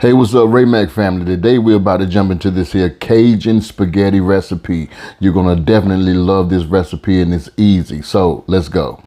Hey, what's up, Mack family? Today we're about to jump into this here Cajun spaghetti recipe. You're gonna definitely love this recipe and it's easy. So let's go.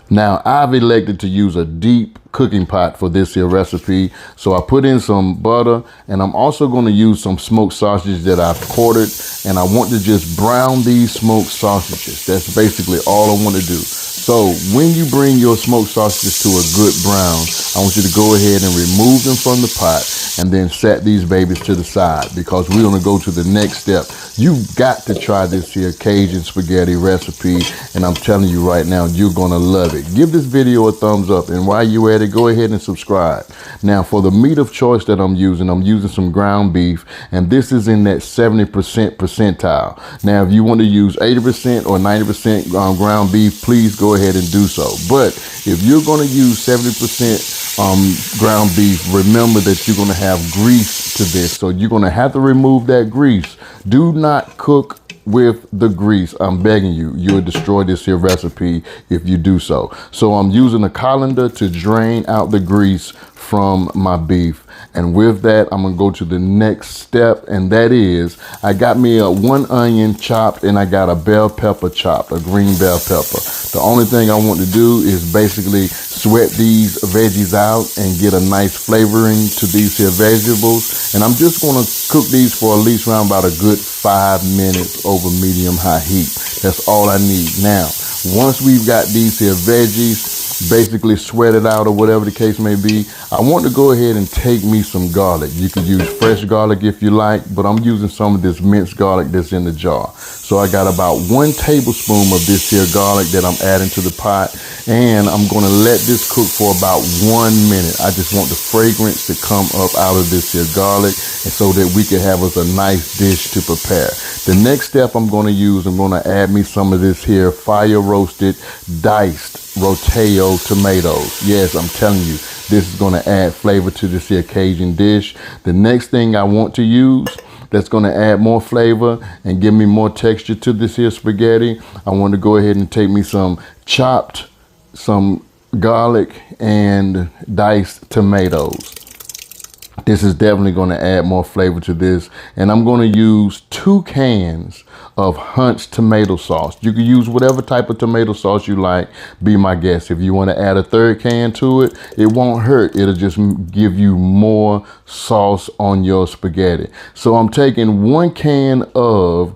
Now I've elected to use a deep cooking pot for this here recipe. So I put in some butter and I'm also going to use some smoked sausages that I've quartered, and I want to just brown these smoked sausages. That's basically all I want to do. So when you bring your smoked sausages to a good brown, I want you to go ahead and remove them from the pot and then set these babies to the side, because we're going to go to the next step. You've got to try this here Cajun spaghetti recipe, and I'm telling you right now, you're going to love it. Give this video a thumbs up, and while you're at it, go ahead and subscribe. Now for the meat of choice that I'm using some ground beef, and this is in that 70% percentile. Now if you want to use 80% or 90% ground beef, please go ahead and do so. But if you're going to use 70% ground beef, remember that you're going to have grease to this, so you're going to have to remove that grease. Do not cook with the grease. I'm begging you, you'll destroy this here recipe if you do so. So I'm using a colander to drain out the grease from my beef, and with that I'm gonna go to the next step, and that is I got me a 1 onion chopped, and I got a bell pepper chopped, a green bell pepper. The only thing I want to do is basically sweat these veggies out and get a nice flavoring to these here vegetables, and I'm just going to cook these for at least around about a good 5 minutes over medium-high heat. That's all I need. Now once we've got these here veggies basically sweated out, or whatever the case may be, I want to go ahead and take me some garlic. You can use fresh garlic if you like, but I'm using some of this minced garlic that's in the jar. So I got about 1 tablespoon of this here garlic that I'm adding to the pot, and I'm going to let this cook for about 1 minute. I just want the fragrance to come up out of this here garlic, and so that we can have us a nice dish to prepare. The next step I'm going to add me some of this here fire roasted diced ROTEL tomatoes. Yes, I'm telling you, this is going to add flavor to this here Cajun dish. The next thing I want to use that's going to add more flavor and give me more texture to this here spaghetti, I want to go ahead and take me some garlic and diced tomatoes. This is definitely going to add more flavor to this, and I'm going to use 2 cans of Hunt's tomato sauce. You can use whatever type of tomato sauce you like, be my guest. If you want to add a 3rd can to it, it won't hurt. It'll just give you more sauce on your spaghetti. So I'm taking 1 can of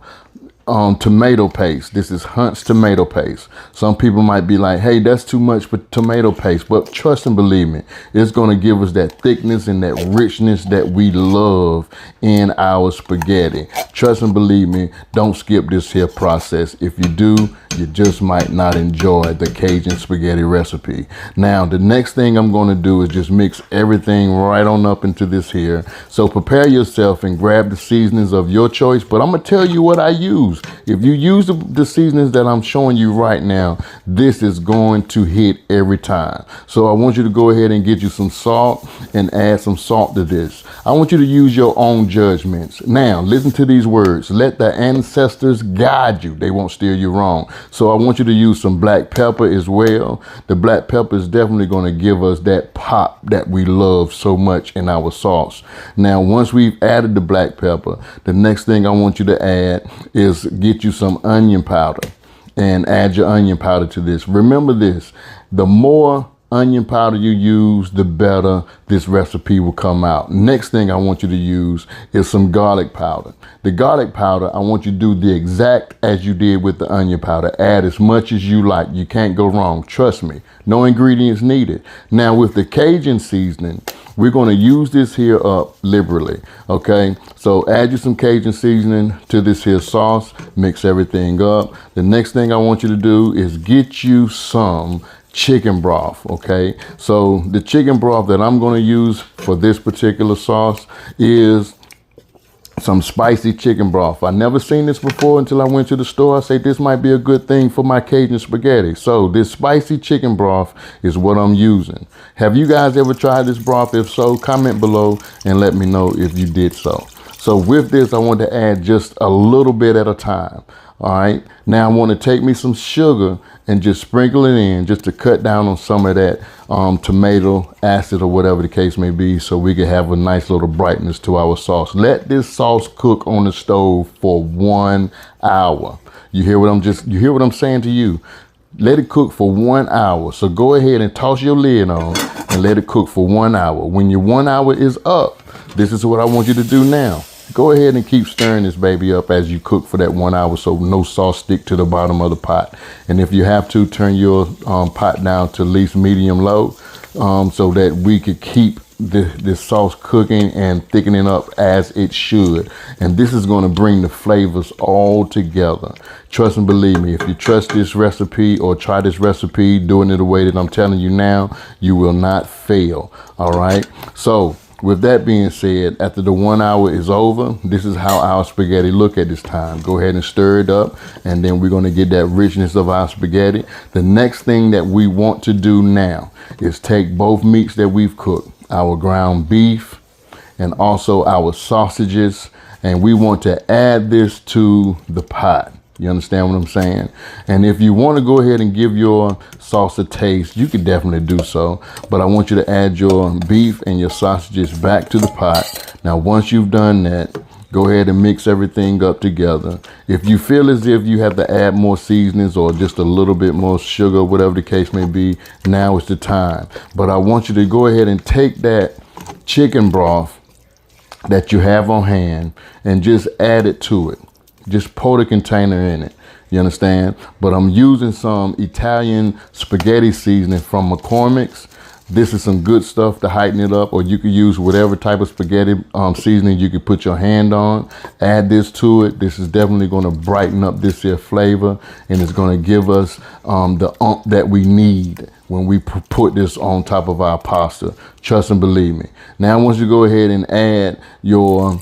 tomato paste. This is Hunt's tomato paste. Some people might be like, hey, that's too much for tomato paste, but trust and believe me, it's going to give us that thickness and that richness that we love in our spaghetti. Trust and believe me, don't skip this here process. If you do, you just might not enjoy the Cajun spaghetti recipe. Now the next thing I'm going to do is just mix everything right on up into this here. So prepare yourself and grab the seasonings of your choice, but I'm going to tell you what I use. If you use the seasonings that I'm showing you right now, this is going to hit every time. So I want you to go ahead and get you some salt and add some salt to this. I want you to use your own judgments. Now listen to these words. Let the ancestors guide you. They won't steer you wrong. So I want you to use some black pepper as well. The black pepper is definitely going to give us that pop that we love so much in our sauce. Now once we've added the black pepper, the next thing I want you to add is get you some onion powder, and add your onion powder to this. Remember this, the more onion powder you use, the better this recipe will come out. Next thing I want you to use is some garlic powder. The garlic powder, I want you to do the exact as you did with the onion powder. Add as much as you like. You can't go wrong. Trust me. No ingredients needed. Now with the Cajun seasoning, we're going to use this here up liberally. Okay, so add you some Cajun seasoning to this here sauce. Mix everything up. The next thing I want you to do is get you some chicken broth. Okay, so the chicken broth that I'm going to use for this particular sauce is some spicy chicken broth. I never seen this before until I went to the store. I say this might be a good thing for my Cajun spaghetti. So this spicy chicken broth is what I'm using. Have you guys ever tried this broth? If so, comment below and let me know if you did so. So with this, I want to add just a little bit at a time. All right. Now I want to take me some sugar and just sprinkle it in just to cut down on some of that tomato acid or whatever the case may be, so we can have a nice little brightness to our sauce. Let this sauce cook on the stove for 1 hour. You hear what I'm saying to you? Let it cook for 1 hour. So go ahead and toss your lid on and let it cook for 1 hour. When your 1 hour is up, this is what I want you to do now. Go ahead and keep stirring this baby up as you cook for that 1 hour, so no sauce stick to the bottom of the pot. And if you have to, turn your pot down to at least medium low, so that we could keep this sauce cooking and thickening up as it should. And this is going to bring the flavors all together. Trust and believe me, if you trust this recipe or try this recipe doing it the way that I'm telling you now, you will not fail. All right. So with that being said, after the 1 hour is over, this is how our spaghetti look at this time. Go ahead and stir it up, and then we're going to get that richness of our spaghetti. The next thing that we want to do now is take both meats that we've cooked, our ground beef and also our sausages, and we want to add this to the pot. You understand what I'm saying? And if you want to go ahead and give your sauce a taste, you can definitely do so. But I want you to add your beef and your sausages back to the pot. Now, once you've done that, go ahead and mix everything up together. If you feel as if you have to add more seasonings or just a little bit more sugar, whatever the case may be, now is the time. But I want you to go ahead and take that chicken broth that you have on hand and just add it to it. Just pour the container in it. You understand? But I'm using some Italian spaghetti seasoning from McCormick's. This is some good stuff to heighten it up, or you could use whatever type of spaghetti seasoning you could put your hand on. Add this to it. This is definitely going to brighten up this here flavor, and it's going to give us the oomph that we need when we put this on top of our pasta. Trust and believe me. Now I want you to go ahead and add your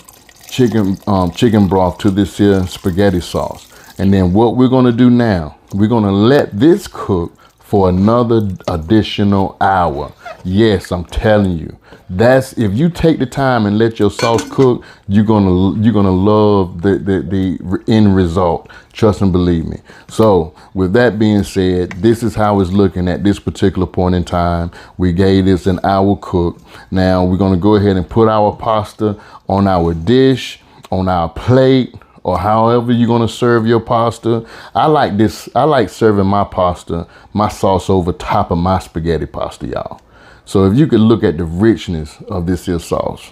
chicken broth to this here spaghetti sauce. And then what we're going to do now, we're going to let this cook for another additional hour. Yes, I'm telling you, that's, if you take the time and let your sauce cook, you're gonna love the end result. Trust and believe me. So with that being said, this is how it's looking at this particular point in time. We gave this an hour cook. Now we're gonna go ahead and put our pasta on our dish, on our plate, or however you're gonna serve your pasta. I like serving my pasta, my sauce over top of my spaghetti pasta, y'all. So if you could look at the richness of this here sauce.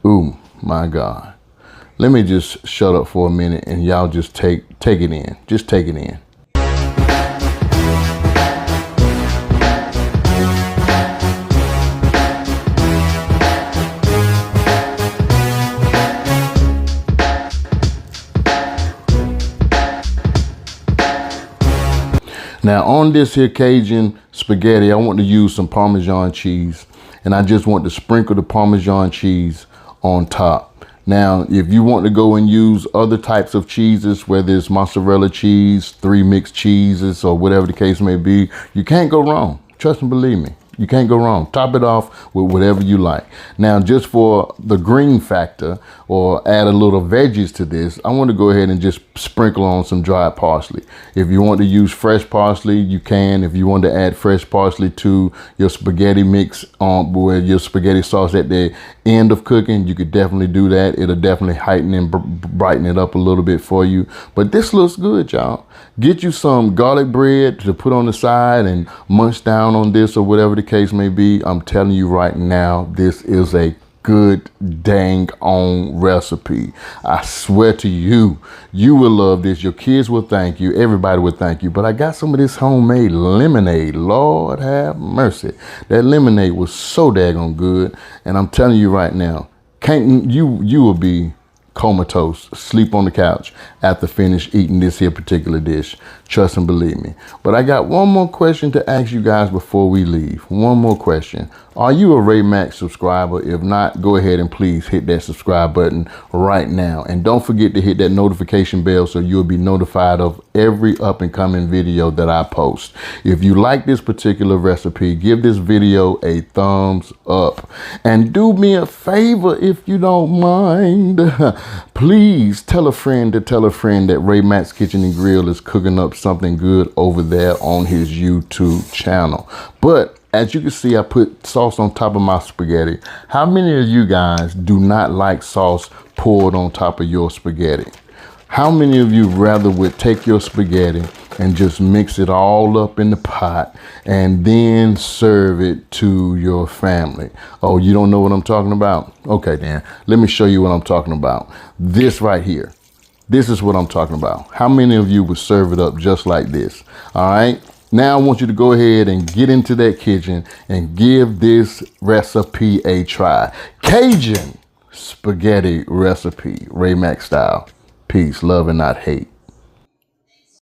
Ooh, my God. Let me just shut up for a minute and y'all just take it in. Just take it in. Now on this here Cajun spaghetti, I want to use some Parmesan cheese, and I just want to sprinkle the Parmesan cheese on top. Now, if you want to go and use other types of cheeses, whether it's mozzarella cheese, 3 mixed cheeses, or whatever the case may be, you can't go wrong. Trust and believe me. You can't go wrong. Top it off with whatever you like. Now, just for the green factor, or add a little veggies to this, I want to go ahead and just sprinkle on some dried parsley. If you want to use fresh parsley, you can. If you want to add fresh parsley to your spaghetti mix with your spaghetti sauce at the end of cooking, you could definitely do that. It'll definitely heighten and brighten it up a little bit for you. But this looks good, y'all. Get you some garlic bread to put on the side and munch down on this, or whatever the case may be. I'm telling you right now, this is a good dang on recipe. I swear to you, you will love this. Your kids will thank you. Everybody will thank you. But I got some of this homemade lemonade. Lord have mercy. That lemonade was so daggone good. And I'm telling you right now, you will be comatose, sleep on the couch after finish eating this here particular dish. Trust and believe me. But I got one more question to ask you guys before we leave. One more question. Are you a Ray Mack subscriber? If not, go ahead and please hit that subscribe button right now. And don't forget to hit that notification bell so you'll be notified of every up and coming video that I post. If you like this particular recipe, give this video a thumbs up. And do me a favor if you don't mind. Please tell a friend to tell a friend that Ray Mack's Kitchen and Grill is cooking up something good over there on his YouTube channel. But as you can see, I put sauce on top of my spaghetti. How many of you guys do not like sauce poured on top of your spaghetti? How many of you rather would take your spaghetti and just mix it all up in the pot and then serve it to your family? Oh, you don't know what I'm talking about? Okay, then let me show you what I'm talking about. This right here. This is what I'm talking about. How many of you would serve it up just like this? All right. Now I want you to go ahead and get into that kitchen and give this recipe a try. Cajun spaghetti recipe, Ray Mack style. Peace, love, and not hate.